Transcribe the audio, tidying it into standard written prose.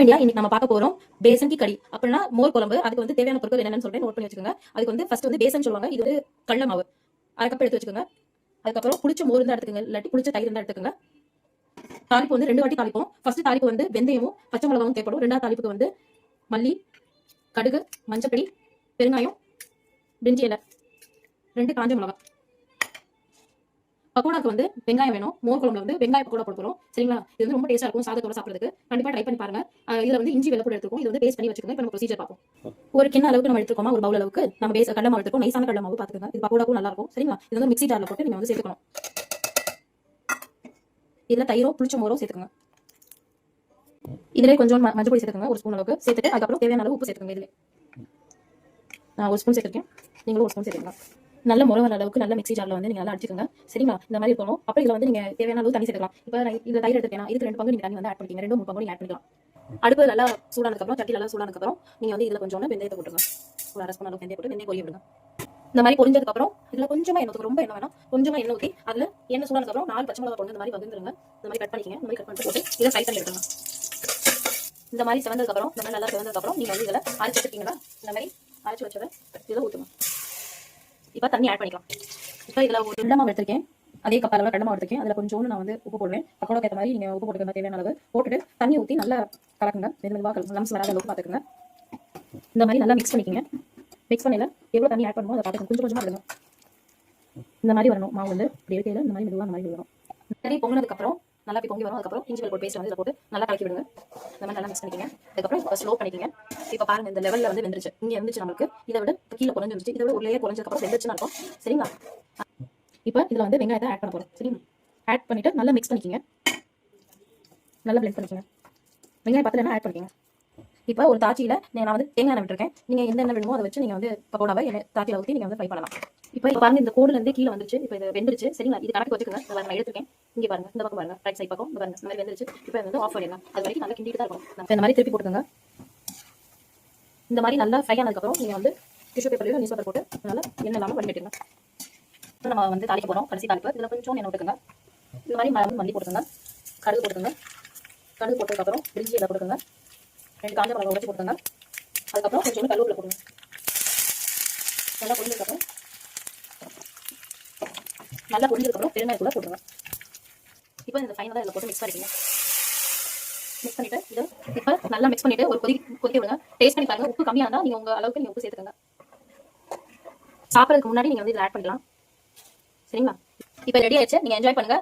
India இன்னைக்கு நம்ம பார்க்க போறோம் பேசன் கி கறி. அப்படின்னா மோர் குழம்பு. அதுக்கு வந்து தேவையான பொருட்கள் என்னென்னு சொல்றேன், நோட் பண்ணி வச்சுக்கோங்க. அதுக்கு வந்து ஃபர்ஸ்ட் வந்து பேசன் சொல்லுவாங்க. இது வந்து கடல மாவு 1/2 கப் எடுத்து வச்சுக்கோங்க. அதுக்கப்புறம் புளிச்ச மோர் இருந்தா எடுத்துக்கங்க, இல்லாட்டி புளிச்ச தயிர் இருந்தா எடுத்துக்கோங்க. தாளிப்பு வந்து 2 வாட்டி தாளிப்போம். ஃபர்ஸ்ட் தாளிப்பு வந்து வெந்தயமும் பச்சை மிளகாவும் தேவைப்படும். ரெண்டாவது தாளிப்புக்கு வந்து மல்லி, கடுகு, மஞ்சப்பொடி, பெருங்காயம், பிரிஞ்சி இலை, 2 காஞ்ச மிளகாய். பக்கோடாக்கு வந்து வெங்காயம் வேணும். மோர் குழம்புல வந்து வெங்காய பக்கோடா போட போறோம். சரிங்களா? இது வந்து ரொம்ப டேஸ்டா இருக்கும் சாதத்தோட சாப்பிடுறதுக்கு. கண்டிப்பா ட்ரை பண்ணி பாருங்க. இதுல வந்து இஞ்சி வெள்ளப்பூடு எடுத்துக்கோம். இது வந்து பேஸ்ட் பண்ணி வச்சுக்கோங்க. இப்போ நம்ம ப்ரொசீஜர் பார்ப்போம். ஒரு கிண்ண அளவுக்கு நம்ம எடுத்துக்கோமா, ஒரு பவுல் அளவுக்கு நம்ம பேஸ் கடலை மாவு எடுத்துக்கோம். நைசான கடலை மாவு பார்த்துக்கோங்க. இது பக்கோடாக்கும் நல்லா இருக்கும். சரிங்களா? இது வந்து மிக்ஸி ஜார்ல போட்டு நீங்க வந்து சேர்த்துக்கணும். இதுல தயிரோ புளிச்ச மோரோ சேர்த்துக்கோங்க. இதுல கொஞ்சம் மஞ்சள் பொடி சேர்த்துக்கோங்க, ஒரு ஸ்பூன் அளவுக்கு சேர்த்துட்டு அதுக்கப்புறம் தேவையான அளவு உப்பு சேர்த்துக்கோங்க. இதுல நான் ஒரு ஸ்பூன் சேர்த்துருக்கேன், நீங்களும் ஒரு ஸ்பூன் சேர்த்துக்கலாம். நல்ல முறை வர அளவுக்கு நல்ல மிக்ஸி ஜார்ல வந்து நீங்க நல்லா அடிச்சுக்கோங்க. சரிங்களா? இந்த மாதிரி இருக்கணும். அப்புறம் இதுல வந்து நீங்க தேவையான அளவு தண்ணி சேர்த்துக்கலாம். இப்போ இதுல தயிர் எடுத்துக்கேன், இதுக்கு 2 பங்கு நீங்க தண்ணி வந்து ஆட் பண்ணிக்கங்க. 2 3 பங்கு நீங்க ஆட் பண்ணிக்கலாம். அடுப்பு நல்லா சூடானதுக்கு அப்புறம், சட்டி நல்லா சூடானதுக்கு அப்புறம் நீங்க வந்து இதுல கொஞ்சம் வெந்தயத்தை போட்டுருங்க. ஒரு 1/2 ஸ்பூன் அளவுக்கு வெந்தயம் போட்டு வெந்தயம் பொரிய விடுங்க. இந்த மாதிரி பொரிஞ்சதுக்கு அப்புறம் இதுல கொஞ்சமா எண்ணெய், ரொம்ப எண்ணெய் வேணாம், கொஞ்சமா எண்ணெய் ஊற்றி அதுல எண்ணெய் சூடானதுக்கு அப்புறம் 4 பச்சை மிளகாய் போட்டு இந்த மாதிரி வதந்துருங்க. இந்த மாதிரி கட் பண்ணிக்கங்க. இந்த மாதிரி கட் பண்ணிட்டு போட்டு இதை ஃப்ரை பண்ணி எடுத்துங்க. இந்த மாதிரி செவந்ததுக்கு அப்புறம், இந்த மாதிரி நல்லா செவந்ததுக்கு அப்புறம் நீங்க வந்து இதுல அரைச்சு வச்சிருக்கீங்களா, இந்த மாதிரி அரைச்சு வச்சதை இதுல ஊற்றுங்க. இப்போ தண்ணி ஆட் பண்ணிக்கலாம். இப்போ இதுல ஒரு கடலை மாவு எடுத்திருக்கேன், அதே கப் அளவு கடலை மாவு எடுத்திருக்கேன். அதுல கொஞ்சோண்டு நான் வந்து உப்பு போடுவேன். பக்கோடாக்கு ஏற்ற மாதிரி நீங்க உப்பு போட்டுக்கங்க, தேவையான அளவு போட்டுட்டு தண்ணி ஊற்றி நல்லா கலக்குங்க. மெதுவாக லம்ஸ் வராத அளவுக்கு பார்த்துக்குங்க. இந்த மாதிரி நல்லா மிக்ஸ் பண்ணிக்கங்க. மிக்ஸ் பண்ணல எவ்வளோ தண்ணி ஆட் பண்ணுமோ அதை பார்த்துக்கணும். கொஞ்சம் கொஞ்சமாக விடணும். இந்த மாதிரி வரணும் மாவு வந்து இப்படி இருக்கையில் இந்த மாதிரி மெதுவாக அந்த மாதிரி வரும். தண்ணி பொங்கினதுக்கு அப்புறம் நல்லா பொங்கி வரும். அதுக்கப்புறம் இஞ்சி வெள்ளை பேஸ்ட் வந்து இதில் போட்டு நல்லா கலக்கி விடுங்க. இந்த மாதிரி நல்லா மிக்ஸ் பண்ணிக்கங்க. அதுக்கப்புறம் இப்போ ஸ்லோ பண்ணிக்கங்க. இப்போ பாருங்க, இந்த லெவலில் வந்து வெந்துருச்சு. இங்கே இருந்துச்சு நம்மளுக்கு, இதை விட கீழே குறைஞ்சு வந்துச்சு. இதை விட ஒரு லேயர் குறைஞ்சதுக்கப்புறம் வெந்துருச்சுன்னு இருக்கும். சரிங்களா? இப்போ இதில் வந்து வெங்காயத்தை ஆட் பண்ண போகிறோம். சரிங்களா? ஆட் பண்ணிவிட்டு நல்லா மிக்ஸ் பண்ணிக்கங்க. நல்லா பிளெண்ட் பண்ணிக்கங்க. வெங்காயம் பத்தலைன்னா ஆட் பண்ணிக்கங்க. இப்போ ஒரு தாச்சியில் நான் வந்து தேங்காய் எண்ணெய் விட்டுருக்கேன். நீங்கள் எந்த எண்ணெய் வேணுமோ அதை வச்சு நீங்கள் வந்து பக்கோடாவை தாச்சியில் ஊற்றி நீங்கள் வந்து ஃப்ரை பண்ணலாம். இப்போ பாருங்க, இந்த கோடுலேருந்து கீழே வந்துச்சு. இப்போ இது வெந்துருச்சு. சரிங்களா? இது கணக்கு வச்சுக்கோங்க. நான் எடுத்துருக்கேன். இங்கே பாருங்க, இந்த பக்கம் பாருங்க, ரைட் சைட் பக்கம் பாருங்க, இந்த மாதிரி வெந்துருச்சு. இப்போ வந்து ஆஃப் பண்ணிடலாம். அது வரைக்கும் நல்லா கிண்டிட்டு தான் இருக்கும். இப்போ இந்த மாதிரி திருப்பி போட்டுக்கோங்க. இந்த மாதிரி நல்லா ஃப்ரை ஆனதுக்கப்புறம் நீங்கள் வந்து டிஷ்யூ பேப்பர்லையும் நியூஸ் பேப்பர் போட்டு நல்லா எண்ணெய் இல்லாமல் வடிகட்டிடுங்க. இப்போ நம்ம வந்து தாளிக்க போகிறோம். கடைசி தாளிப்பு. இதில் கொஞ்சம் எண்ணெய் விட்டுக்கோங்க. இந்த மாதிரி மல்லி போட்டுக்கோங்க, கடுகு போட்டுக்கோங்க. கடுகு போட்டதுக்கப்புறம் பிரிஞ்சி இலை போட்டுக்கோங்க, 2 காஞ்ச மிளகாய் உடைச்சி போட்டுக்கோங்க. அதுக்கப்புறம் கொஞ்சம் கருவேப்பிலை போடுங்க. நல்லா பொரிஞ்சதுக்கப்புறம் பெருங்காயம் கூட போட்டுருங்க. இப்போ இந்த ஃபைனலாக இதில் போட்டு மிக்ஸ் பண்ணிக்கங்க. மிக்ஸ் பண்ணிட்டு இது இப்போ நல்லா மிக்ஸ் பண்ணிட்டு ஒரு கொதிக்க விடுங்க. டேஸ்ட் பண்ணி பாருங்க. உப்பு கம்மியாக இருந்தால் நீங்கள் உங்கள் அளவுக்கு நீங்கள் உப்பு சேர்த்துக்கங்க. சாப்பிட்றதுக்கு முன்னாடி நீங்கள் வந்து இதில் ஆட் பண்ணிக்கலாம். சரிங்களா? இப்போ ரெடி ஆயிடுச்சு. நீங்கள் என்ஜாய் பண்ணுங்க.